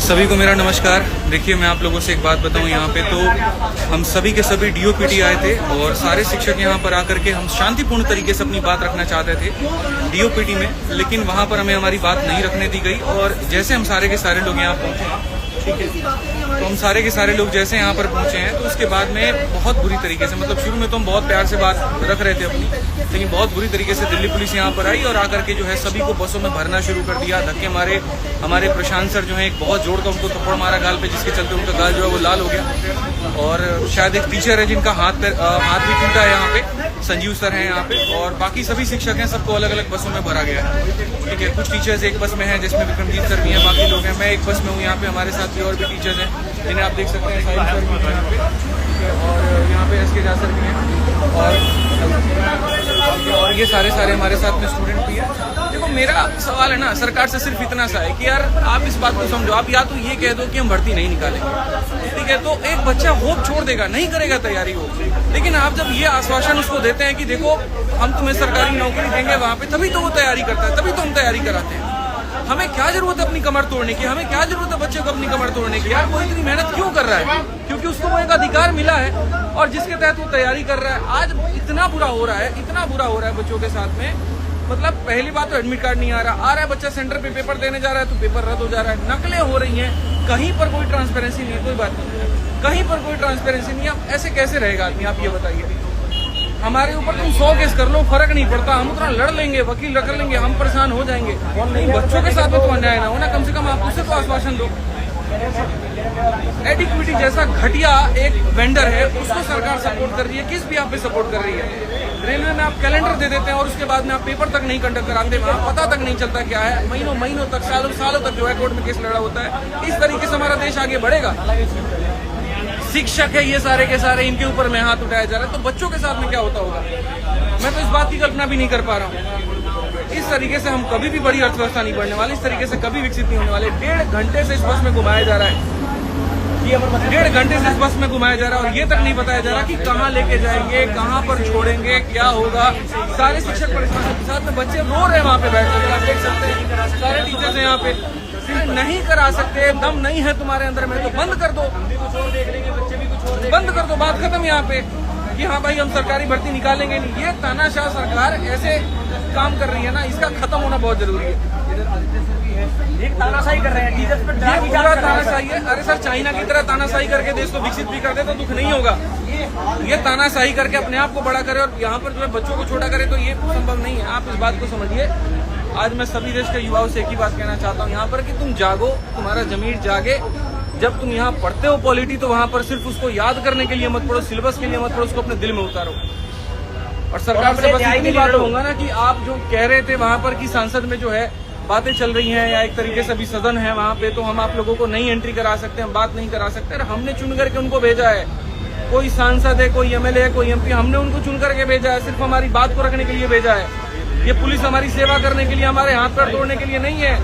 सभी को मेरा नमस्कार। देखिए, मैं आप लोगों से एक बात बताऊं, यहाँ पे तो हम सभी के सभी डीओपीटी आए थे और सारे शिक्षक यहाँ पर आकर के हम शांतिपूर्ण तरीके से अपनी बात रखना चाहते थे डीओपीटी में, लेकिन वहाँ पर हमें हमारी बात नहीं रखने दी गई। और जैसे हम सारे के सारे लोग यहाँ पहुँचे, ठीक है, तो हम सारे के सारे लोग जैसे यहाँ पर पहुंचे हैं, तो उसके बाद में बहुत बुरी तरीके से, मतलब शुरू में तो हम बहुत प्यार से बात रख रहे थे अपनी, लेकिन बहुत बुरी तरीके से दिल्ली पुलिस यहाँ पर आई और आकर के जो है सभी को बसों में भरना शुरू कर दिया। धक्के मारे। हमारे प्रशांत सर जो है एक बहुत जोर का उनको थप्पड़ मारा गाल पे, जिसके चलते उनका गाल जो है वो लाल हो गया। और शायद एक टीचर है जिनका हाथ भी टूटा है यहाँ पे, संजीव सर हैं यहाँ पे, और बाकी सभी शिक्षक हैं, सबको अलग अलग बसों में भरा गया है। ठीक है, कुछ टीचर्स एक बस में हैं जिसमें विक्रमजीत सर भी हैं, बाकी लोग हैं। मैं एक बस में हूँ यहाँ पे, हमारे साथ भी और भी टीचर्स हैं जिन्हें आप देख सकते हैं, साहिल सर भी हैं यहाँ पे, और यहाँ पे एसके झा सर भी हैं, और ये सारे हमारे साथ में स्टूडेंट भी हैं। देखो, मेरा सवाल है ना सरकार से सिर्फ इतना सा है कि यार आप इस बात को समझो। आप या तो ये कह दो कि हम भर्ती नहीं निकालेंगे, ठीक है, तो एक बच्चा होप छोड़ देगा, नहीं करेगा तैयारी हो। लेकिन आप जब ये आश्वासन उसको देते हैं कि देखो हम तुम्हें सरकारी नौकरी देंगे वहाँ पे, तभी तो वो तैयारी करता है, तभी तो हम तैयारी कराते हैं। हमें क्या जरूरत है अपनी कमर तोड़ने की? हमें क्या जरूरत है बच्चे को अपनी कमर तोड़ने की? यार वो इतनी मेहनत क्यों कर रहा है? क्योंकि उसको वो एक अधिकार मिला है और जिसके तहत वो तैयारी कर रहा है। आज इतना बुरा हो रहा है, इतना बुरा हो रहा है बच्चों के साथ में। मतलब पहली बात तो एडमिट कार्ड नहीं आ रहा है बच्चा सेंटर पे पेपर देने जा रहा है तो पेपर रद्द हो जा रहा है, नकलें हो रही हैं, कहीं पर कोई ट्रांसपेरेंसी नहीं है। कोई बात नहीं, कहीं पर कोई ट्रांसपेरेंसी नहीं है। अब ऐसे कैसे रहेगा आदमी? आप ये बताइए। हमारे ऊपर तुम 100 केस कर लो, फर्क नहीं पड़ता, हम उतना लड़ लेंगे, वकील रख लेंगे, हम परेशान हो जाएंगे। नहीं, बच्चों के साथ में तो अन्याय ना हो ना, कम से कम आप उससे तो आश्वासन दो। एडिक्विटी जैसा घटिया एक वेंडर है, उसको सरकार सपोर्ट कर रही है, किस भी आप पे सपोर्ट कर रही है। रेलवे में आप कैलेंडर दे देते हैं और उसके बाद में आप पेपर तक नहीं कंडक्ट कराते, वहाँ पता तक नहीं चलता क्या है। महीनों तक, सालों तक जो है कोर्ट में केस लड़ा होता है। इस तरीके से हमारा देश आगे बढ़ेगा? शिक्षक है ये सारे के सारे, इनके ऊपर में हाथ उठाया जा रहा है, तो बच्चों के साथ में क्या होता होगा? मैं तो इस बात की कल्पना भी नहीं कर पा रहा हूँ। इस तरीके से हम कभी भी बड़ी अर्थव्यवस्था नहीं बढ़ने वाली, इस तरीके से कभी विकसित नहीं होने वाले। 1.5 घंटे से इस बस में घुमाया जा रहा है, 1.5 घंटे से इस बस में घुमाया जा रहा है और ये तक नहीं बताया जा रहा कि कहाँ लेके जाएंगे, कहाँ पर छोड़ेंगे, क्या होगा। सारे शिक्षक परेशान के साथ में, बच्चे रो रहे हैं वहाँ पे बैठ कर, आप देख सकते हैं। सारे टीचर्स हैं यहाँ पे, नहीं करा सकते, दम नहीं है तुम्हारे अंदर में तो बंद कर दो, बंद कर दो, बात खत्म यहाँ पे कि हाँ भाई हम सरकारी भर्ती निकालेंगे नहीं। ये तानाशाह सरकार ऐसे काम कर रही है ना, इसका खत्म होना बहुत जरूरी है। तानाशाही कर रहे हैं टीचर्स पर, पूरा तानाशाही है। अरे सर, चाइना की तरह तानाशाही करके देश को विकसित भी कर दे तो दुख नहीं होगा। ये तानाशाही करके अपने आप को बड़ा करे और यहाँ पर जो है बच्चों को छोटा करे, तो ये संभव नहीं है। आप इस बात को समझिए। आज मैं सभी देश के युवाओं से एक ही बात कहना चाहता हूँ यहाँ पर कि तुम जागो, तुम्हारा जमीर जागे। जब तुम यहाँ पढ़ते हो पॉलिटी, तो वहाँ पर सिर्फ उसको याद करने के लिए मत पढ़ो, सिलेबस के लिए मत पढ़ो, उसको अपने दिल में उतारो। और सरकार से बस इतनी बात होगा ना कि आप जो कह रहे थे वहाँ पर कि सांसद में जो है बातें चल रही हैं या एक तरीके से अभी सदन है वहाँ पे, तो हम आप लोगों को नहीं एंट्री करा सकते, हम बात नहीं करा सकते। हमने चुन करके उनको भेजा है, कोई सांसद है, कोई एमएलए है, कोई एमपी, हमने उनको चुन करके भेजा है, सिर्फ हमारी बात को रखने के लिए भेजा है। ये पुलिस हमारी सेवा करने के लिए, हमारे हाथ पैर तोड़ने के लिए नहीं है।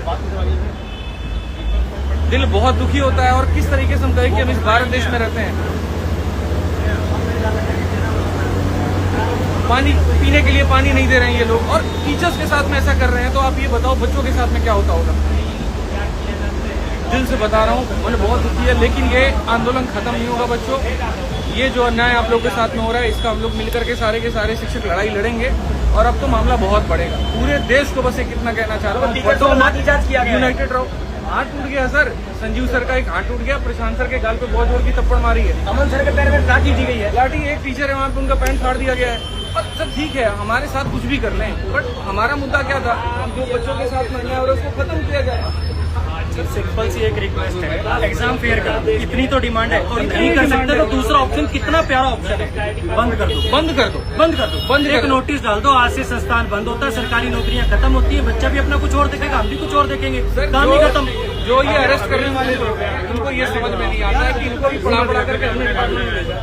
दिल बहुत दुखी होता है। और किस तरीके से हम कहें कि हम इस भारत देश में रहते हैं, पानी पीने के लिए पानी नहीं दे रहे हैं ये लोग, और टीचर्स के साथ में ऐसा कर रहे हैं, तो आप ये बताओ बच्चों के साथ में क्या होता होगा? दिल से बता रहा हूँ, मुझे बहुत दुखी है। लेकिन ये आंदोलन खत्म नहीं होगा बच्चों। ये जो अन्याय आप लोग के साथ में हो रहा है, इसका हम लोग मिलकर के सारे शिक्षक लड़ाई लड़ेंगे और अब तो मामला बहुत बढ़ेगा। पूरे देश को बस एक कितना कहना चाह रहा हूँ, यूनाइटेड रहो। हाथ टूट गया सर, संजीव सर का एक हाथ टूट गया, प्रशांत सर के गाल पे बहुत जोर की थप्पड़ मारी है, अमन सर के पैर में लाठी दी गई है, लाठी एक टीचर है वहाँ पे उनका पैंट फाड़ दिया गया है। और सर ठीक है, हमारे साथ कुछ भी कर लें, बट हमारा मुद्दा क्या था? जो बच्चों के साथ में अन्याय हो रहा है उसको खत्म किया जाए। सर सिंपल सी एक रिक्वेस्ट है, एग्जाम फेयर कर, इतनी तो डिमांड है और नहीं कर सकते तो दूसरा ऑप्शन कितना प्यारा ऑप्शन है, बंद कर दो, बंद कर दो, बंद कर दो, बंद एक नोटिस डाल दो, आज से संस्थान बंद होता है, सरकारी नौकरियां खत्म होती है, बच्चा भी अपना कुछ और देखेगा, हम भी कुछ और देखेंगे, काम ही खत्म। जो ये अरेस्ट करने वाले लोग हैं, इनको ये समझ में नहीं आता है कि इनको भी पढ़ा करके हमने डिपार्टमेंट में भेजा।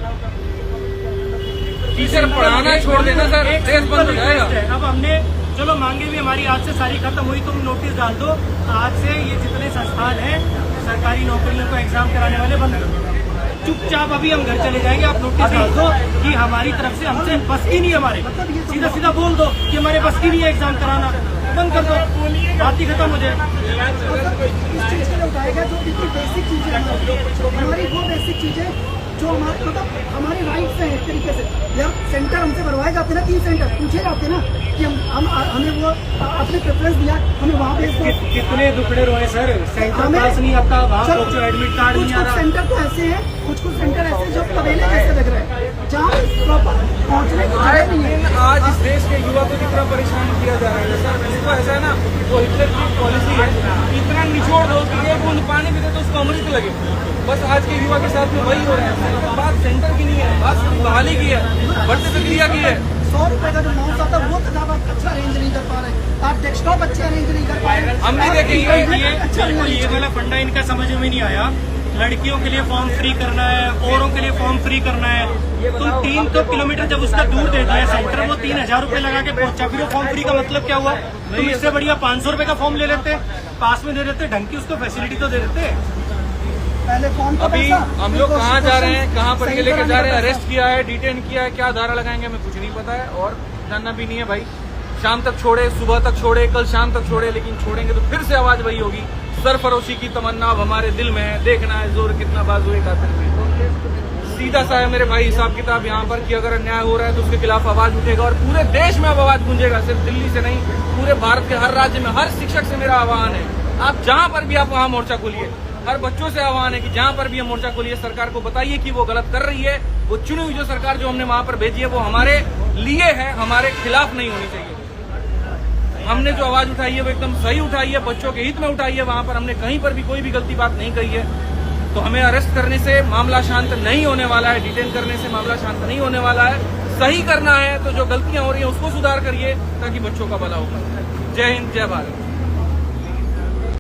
टीचर पढ़ाना छोड़ देना सर, देश बंद हो जाएगा। अब हमने चलो मांगे भी हमारी आज से सारी खत्म हुई, तुम नोटिस डाल दो, आज से ये जितने संस्थान हैं सरकारी नौकरियों को एग्जाम कराने वाले बंद कर दो। चुपचाप अभी हम घर चले जाएंगे, आप नोटिस डाल दो कि हमारी तरफ से हमसे बस की नहीं, हमारे सीधा सीधा बोल दो कि हमारे बस की नहीं है एग्जाम कराना, बंद कर दो, बात ही खत्म हो जाए। बिल्कुल बेसिक चीजें हमारी वो बेसिक चीजें जो हमारे मतलब हमारे राइट्स हैं एक तरीके से। यार सेंटर हमसे भरवाए जाते ना, 3 सेंटर पूछे जाते ना कि हम हमें वो अपने प्रेफरेंस दिया, हमें वहाँ भेज दो। कितने दुखड़े रोए सर, सेंटर पास नहीं आता, वहाँ पहुंचो एडमिट कार्ड नहीं आ रहा। सेंटर तो ऐसे हैं, कुछ सेंटर ऐसे जो तबेले जैसे लग रहे हैं जहाँ प्रॉपर पहुँचने की जगह नहीं है। आज इस देश के युवा को कितना परेशान किया जा रहा है सर। इसको ऐसा है ना, वो हिटलर की पॉलिसी है, इतना निचोड़ दो कि एक बूंद पानी भी दे तो उसको अमृत लगे। बस आज के युवा के साथ में वही हो रहा है। बात सेंटर की नहीं है, बात बहाली की है, बढ़ती प्रक्रिया की है। 100 रुपए का जो माउस आता है वो तो आप अच्छा अरेंज नहीं कर पा रहे, आप डेस्कटॉप अच्छे अरेंज नहीं कर पा रहे। हम भी देखेंगे ये वाला फंडा इनका समझ में नहीं आया। लड़कियों के लिए फॉर्म फ्री करना है, औरों के लिए फॉर्म फ्री करना है। तुम 3 किलोमीटर जब उसका दूर दे दिया सेंटर, वो 3000 रुपए लगा के पहुंचा, फिर वो फॉर्म फ्री का मतलब क्या हुआ? तुम इससे बढ़िया 500 रुपए का फॉर्म ले लेते, पास में दे देते, ढंग की उसको फैसिलिटी तो दे देते। पहले फॉर्म का अभी पैसा, हम लोग कहाँ जा रहे हैं, कहाँ पर सही ये लेके कराने जा रहे हैं, का पैसा। अरेस्ट किया है, डिटेन किया है, क्या धारा लगाएंगे हमें कुछ नहीं पता है और जानना भी नहीं है भाई। शाम तक छोड़े, सुबह तक छोड़े, कल शाम तक छोड़े, लेकिन छोड़ेंगे तो फिर से आवाज वही होगी। सरफरोशी की तमन्ना अब हमारे दिल में है, देखना है जोर कितना बाजुए कातिल में। सीधा सा है मेरे भाई हिसाब किताब यहाँ पर कि अगर अन्याय हो रहा है तो उसके खिलाफ आवाज उठेगा और पूरे देश में अब आवाज गूंजेगा, सिर्फ दिल्ली से नहीं, पूरे भारत के हर राज्य में। हर शिक्षक से मेरा आह्वान है, आप जहाँ पर भी आप वहाँ मोर्चा खोलिए। हर बच्चों से आह्वान है कि जहाँ पर भी हम मोर्चा खोलिए, सरकार को बताइए कि वो गलत कर रही है। वो चुनी हुई जो सरकार जो हमने वहाँ पर भेजी है वो हमारे लिए है, हमारे खिलाफ नहीं होनी चाहिए। हमने जो आवाज उठाई है वो एकदम सही उठाई है, बच्चों के हित में उठाई है। वहाँ पर हमने कहीं पर भी कोई भी गलती बात नहीं कही है। तो हमें अरेस्ट करने से मामला शांत नहीं होने वाला है, डिटेन करने से मामला शांत नहीं होने वाला है। सही करना है तो जो गलतियां हो रही हैं उसको सुधार करिए ताकि बच्चों का भला हो। जय हिंद, जय भारत।